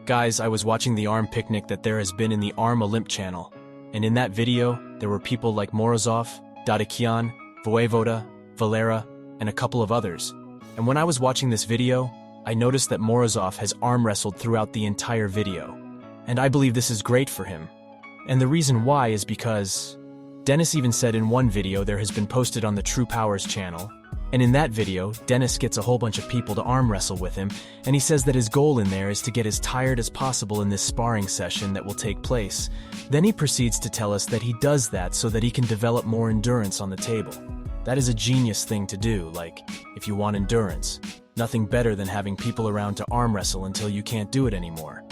Guys, I was watching the ARM picnic that there has been in the ARM Olymp channel, and in that video, there were people like Morozov, Dadakian, Voevoda, Valera, and a couple of others. And when I was watching this video, I noticed that Morozov has arm wrestled throughout the entire video. And I believe this is great for him. And the reason why is because Denis even said in one video there has been posted on the True Powers channel, and in that video, Denis gets a whole bunch of people to arm wrestle with him, and he says that his goal in there is to get as tired as possible in this sparring session that will take place. Then he proceeds to tell us that he does that so that he can develop more endurance on the table. That is a genius thing to do, like, if you want endurance. Nothing better than having people around to arm wrestle until you can't do it anymore.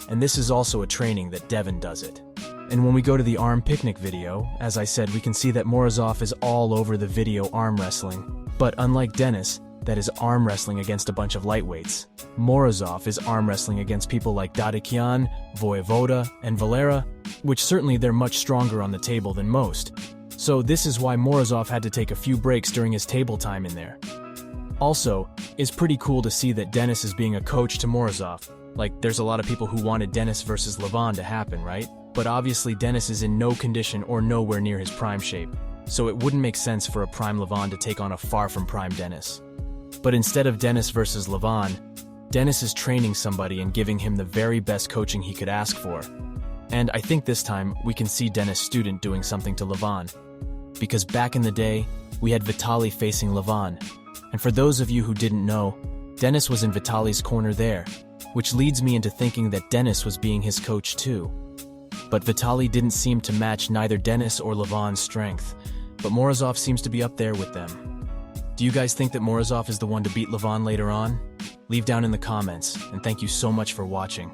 And this is also a training that Devon does it. And when we go to the ARM picnic video, as I said, we can see that Morozov is all over the video arm wrestling. But unlike Denis, that is arm wrestling against a bunch of lightweights, Morozov is arm wrestling against people like Dadakian, Voevoda, and Valera, which certainly they're much stronger on the table than most. So this is why Morozov had to take a few breaks during his table time in there. Also, it's pretty cool to see that Denis is being a coach to Morozov. Like, there's a lot of people who wanted Denis versus Lavon to happen, right? But obviously Denis is in no condition or nowhere near his prime shape. So it wouldn't make sense for a prime Lavon to take on a far from prime Denis. But instead of Denis versus Lavon, Denis is training somebody and giving him the very best coaching he could ask for. And I think this time we can see Denis' student doing something to Lavon. Because back in the day, we had Vitaly facing Lavon. And for those of you who didn't know, Denis was in Vitaly's corner there, which leads me into thinking that Denis was being his coach too. But Vitaly didn't seem to match neither Denis or Lavon's strength. But Morozov seems to be up there with them. Do you guys think that Morozov is the one to beat Lavon later on? Leave down in the comments, and thank you so much for watching.